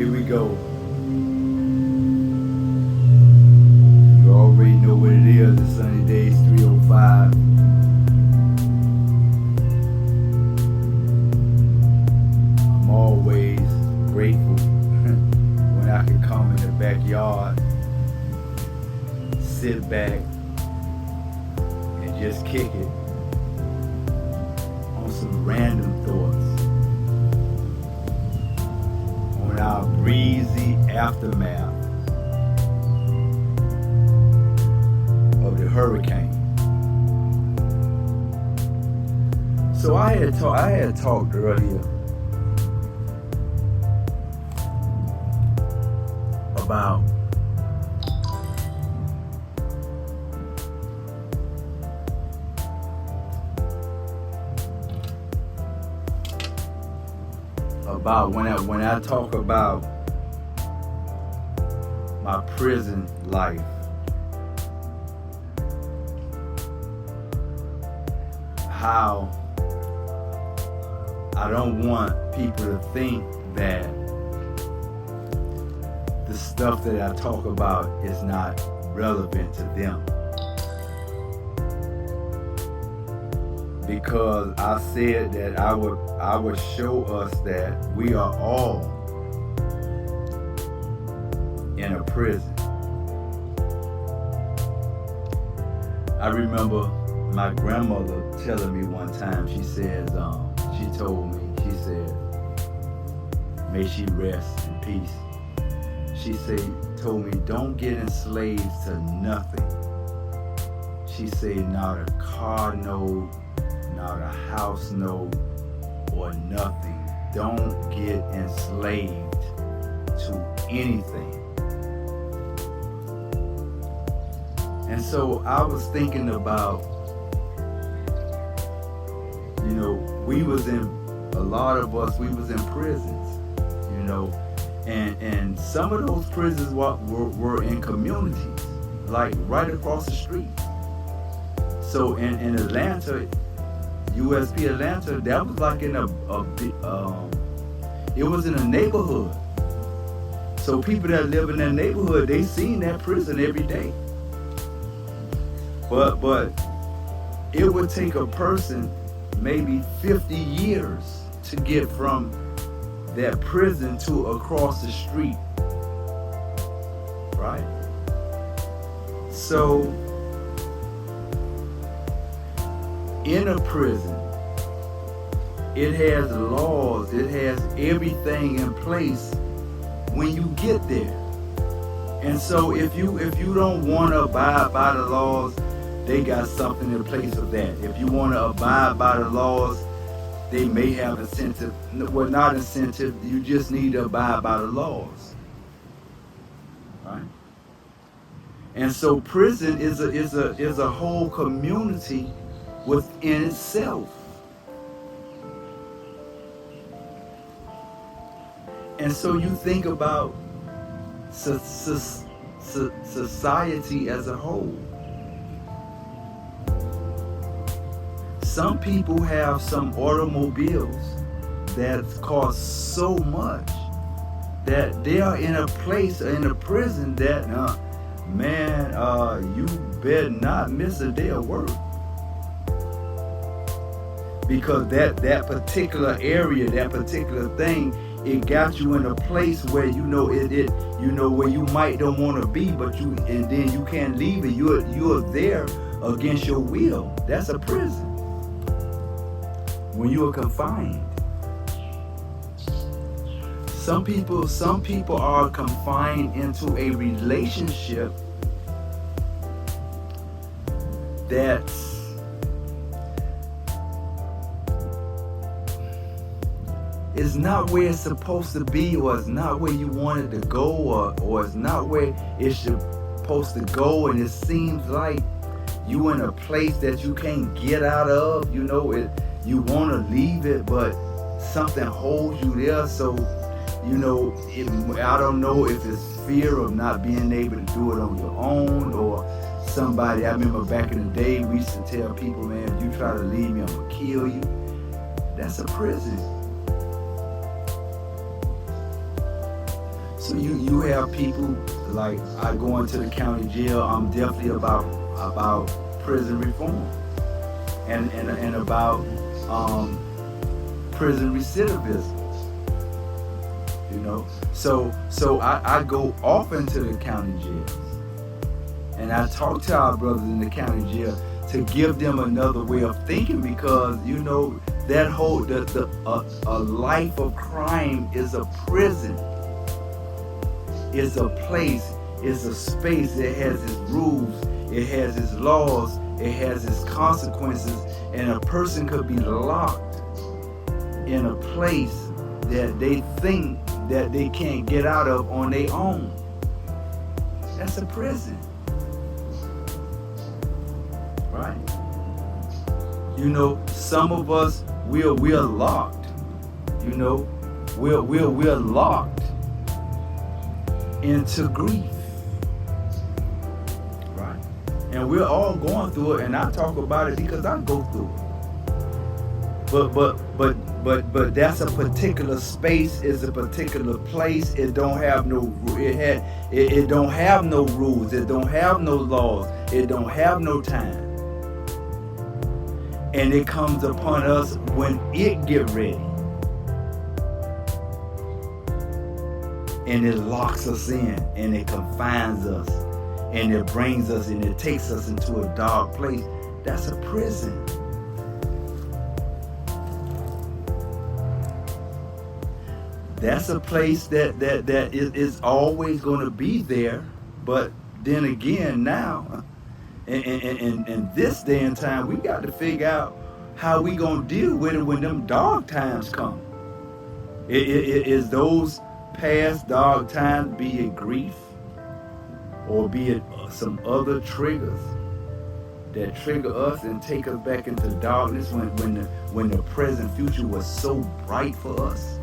here we go. You already know what it is. It's Sunny Days 305. I'm always grateful when I can come in the backyard, sit back, and just kick it on some random thoughts on our breezy aftermath of the hurricane. So I had talked earlier about when I talk about my prison life, how I don't want people to think that the stuff that I talk about is not relevant to them. Because I said that I would show us that we are all in a prison. I remember my grandmother telling me one time, she said, may she rest in peace. She told me, don't get enslaved to nothing. She said, not a car note, not a house note, or nothing. Don't get enslaved to anything. And so I was thinking about, a lot of us was in prisons, and some of those prisons were in communities, like right across the street. So in Atlanta, USP Atlanta, that was like in it was in a neighborhood. So people that live in that neighborhood, they seen that prison every day. But it would take a person maybe 50 years to get from that prison to across the street, right? So in a prison, it has laws, it has everything in place when you get there. And so if you don't want to abide by the laws, they got something in place of that. If you want to abide by the laws, they may have incentive. Well, not incentive, you just need to abide by the laws. Right? And so prison is a whole community within itself. And so you think about society as a whole. Some people have some automobiles that cost so much that they are in a place, in a prison that, you better not miss a day of work. Because that particular area, that particular thing, it got you in a place where where you might don't want to be, and then you can't leave it. You're there against your will. That's a prison. When you are confined. Some people are confined into a relationship that is not where it's supposed to be, or it's not where you want it to go, or it's not where it's supposed to go, and it seems like you in a place that you can't get out of. You want to leave it, but something holds you there. So, I don't know if it's fear of not being able to do it on your own, or somebody. I remember back in the day, we used to tell people, man, if you try to leave me, I'm going to kill you. That's a prison. So you have people like I go into the county jail. I'm definitely about prison reform and about prison recidivism. You know, so I go off into the county jails and I talk to our brothers in the county jail to give them another way of thinking, because you know that whole a life of crime is a prison. It's a place, it's a space that has its rules, it has its laws, it has its consequences, and a person could be locked in a place that they think that they can't get out of on their own. That's a prison. Right? You know, some of us we're locked. You know, we're locked into grief. Right? And we're all going through it, and I talk about it because I go through it. But that's a particular space, it's a particular place. It don't have no it don't have no rules, it don't have no laws, it don't have no time. And it comes upon us when it get ready. And it locks us in, and it confines us, and it brings us, and it takes us into a dark place. That's a prison. That's a place that is always going to be there. But then again, now, in this day and time, we got to figure out how we going to deal with it when them dark times come. Is those past dark times, be it grief or be it some other triggers that trigger us and take us back into darkness when the present future was so bright for us?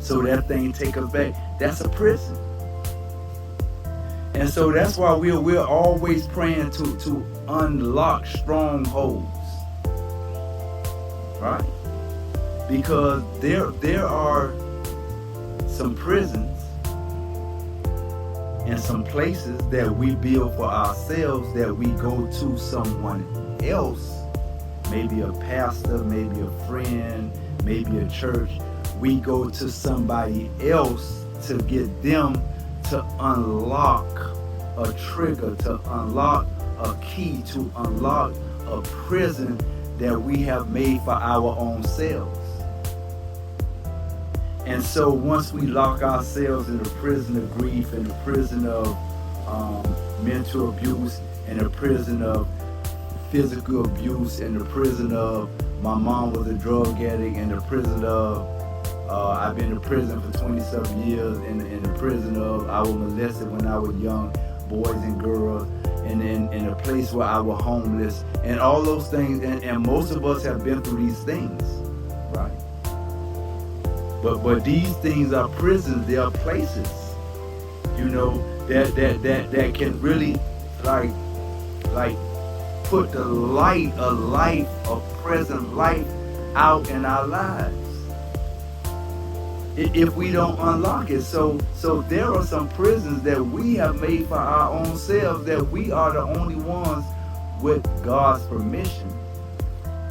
So that thing take us back. That's a prison. And so that's why we're always praying to unlock strongholds. Right? Because there are some prisons and some places that we build for ourselves, that we go to someone else, maybe a pastor, maybe a friend, maybe a church. We go to somebody else to get them to unlock a trigger, to unlock a key, to unlock a prison that we have made for our own selves. And so once we lock ourselves in the prison of grief, in the prison of mental abuse, in the prison of physical abuse, in the prison of my mom was a drug addict, in the prison of I've been in prison for 27 years, in the prison of I was molested when I was young, boys and girls, and in a place where I was homeless, and all those things, and most of us have been through these things, right? But these things are prisons, they are places, you know, that can really like put the light, a present light out in our lives, if we don't unlock it. So there are some prisons that we have made for our own selves, that we are the only ones, with God's permission,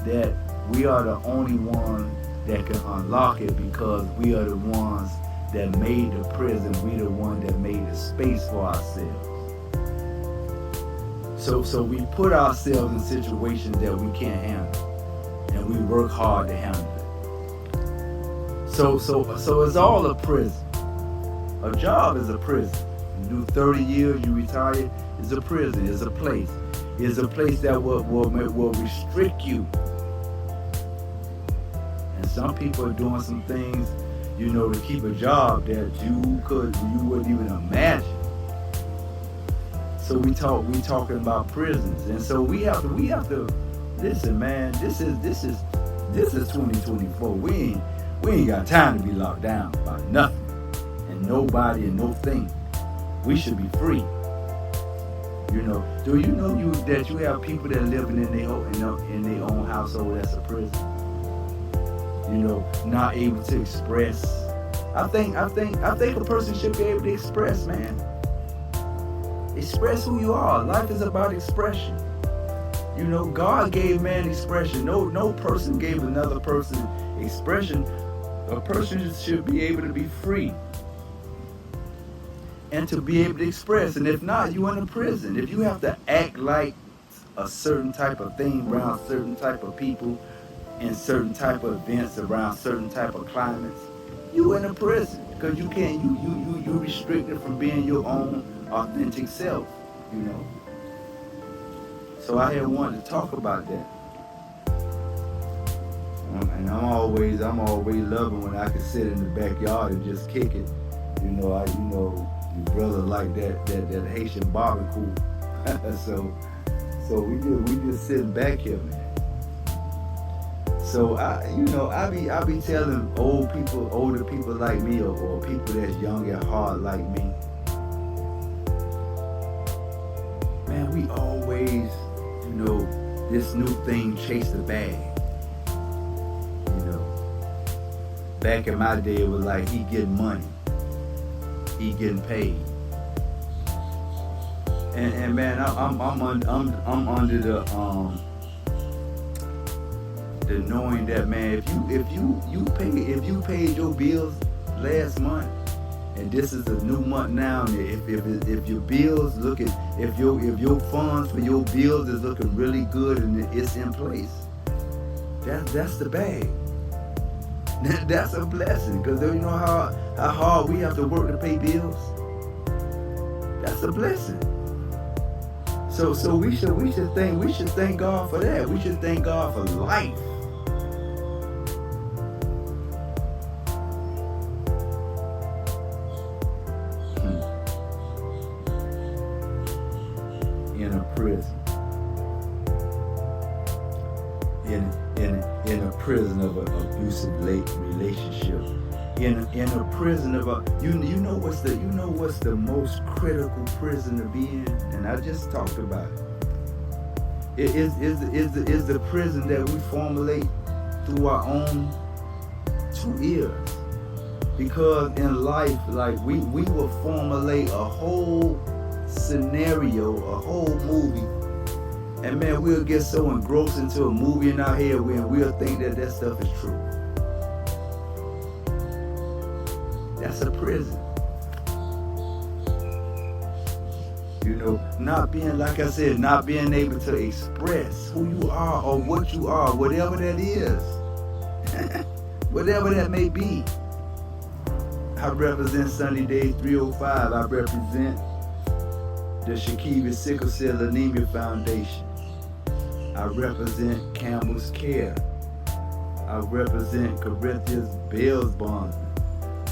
that we are the only ones that can unlock it, because we are the ones that made the prison. We the one that made the space for ourselves. So we put ourselves in situations that we can't handle, and we work hard to handle it. So it's all a prison. A job is a prison. You do 30 years, you retire, it's a prison, it's a place. It's a place that will restrict you. And some people are doing some things, you know, to keep a job that you wouldn't even imagine. So we talking about prisons. And so we have to listen, man, this is 2024. We ain't got time to be locked down by nothing and nobody and no thing. We should be free. You know, do you know that you have people that are living in their own household that's a prison? You know, not able to express. I think a person should be able to express, man. Express who you are. Life is about expression. You know, God gave man expression. No person gave another person expression. A person should be able to be free and to be able to express. And if not, you in a prison. If you have to act like a certain type of thing around certain type of people in certain type of events around certain type of climates, you in a prison because you can't. You restricted from being your own authentic self. You know. So I had wanted to talk about that. And I'm always loving when I can sit in the backyard and just kick it. You know, your brother like that Haitian barbecue. so we just sitting back here, man. So I be telling older people like me, or people that's young at heart like me, man, we always, this new thing, chase the bag. Back in my day, it was like he getting money, he getting paid, and man, I'm under the knowing that, man, if you paid your bills last month, and this is a new month now, and if your bills if your funds for your bills is looking really good and it's in place, that's the bag. That's a blessing, because you know how hard we have to work to pay bills. That's a blessing. So we should thank God for that. We should thank God for life. In a prison. In a prison of an abusive relationship, in a prison of a you know what's the most critical prison to be in, and I just talked about it. It is the prison that we formulate through our own 2 ears, because in life, like we will formulate a whole scenario, a whole movie. And man, we'll get so engrossed into a movie in our head when we'll think that stuff is true. That's a prison. Not being, like I said, not being able to express who you are or what you are, whatever that is. Whatever that may be. I represent Sunny Day 305. I represent the Shakiba Sickle Cell Anemia Foundation. I represent Campbell's Care. I represent Corinthians Bells Bond.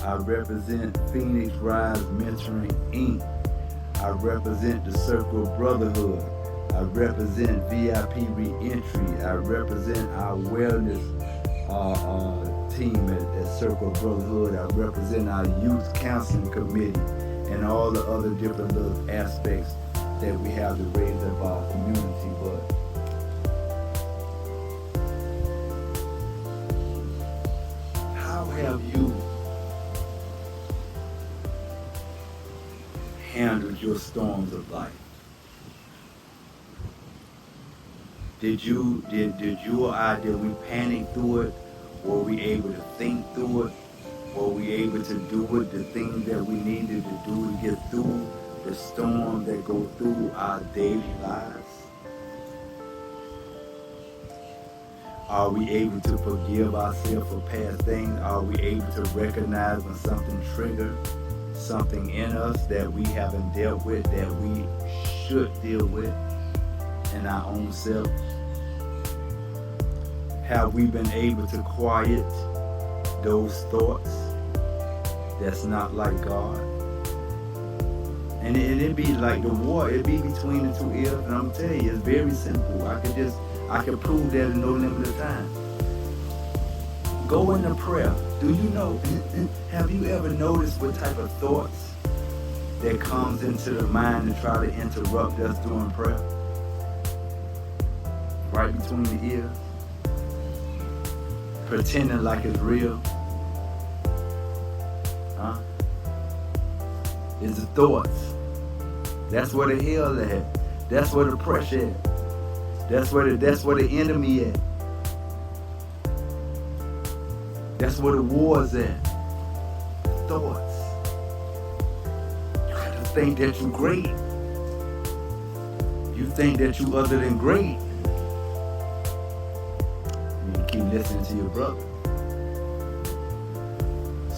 I represent Phoenix Rise Mentoring Inc. I represent the Circle of Brotherhood. I represent VIP Reentry. I represent our wellness team at Circle of Brotherhood. I represent our youth counseling committee and all the other different little aspects that we have to raise up our community. But how have you handled your storms of life? Did we panic through it? Were we able to think through it? Were we able to do it, the things that we needed to do to get through the storm that go through our daily lives? Are we able to forgive ourselves for past things? Are we able to recognize when something triggered something in us that we haven't dealt with, that we should deal with in our own self? Have we been able to quiet those thoughts that's not like God? And it'd be like the war, it'd be between the 2 ears, and I'm telling you, it's very simple. I could prove that in no limited time. Go into prayer. Do you know, have you ever noticed what type of thoughts that comes into the mind to try to interrupt us during prayer? Right between the ears. Pretending like it's real. Huh? It's the thoughts. That's where the hell at. That's where the pressure at. That's where the enemy at. That's where the war's at. Thoughts. You got to think that you're great. You think that you other than great. You keep listening to your brother.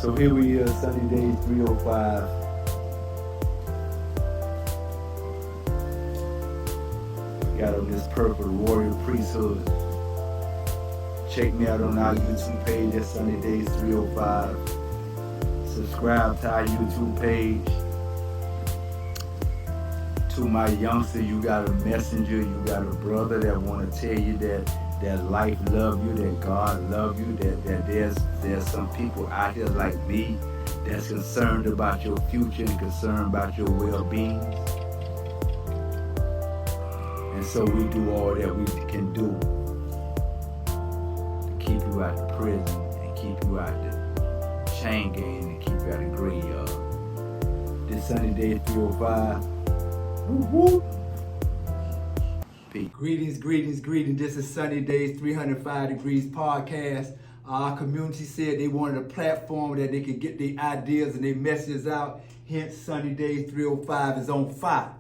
So here we are, Sunny Days 305. Got on this purple warrior priesthood. Check me out on our YouTube page at Sunny Days 305. Subscribe to our YouTube page. To my youngster, you got a messenger, you got a brother that want to tell you that life love you, that God love you, that there's some people out here like me that's concerned about your future and concerned about your well-being. And so we do all that we can do to keep you out of prison and keep you out the chain gang and keep you out of the graveyard. This Sunny Day 305. Woo-woo. Peace. Greetings. This is Sunny Days 305 Degrees podcast. Our community said they wanted a platform that they could get their ideas and their messages out. Hence, Sunny Days 305 is on fire.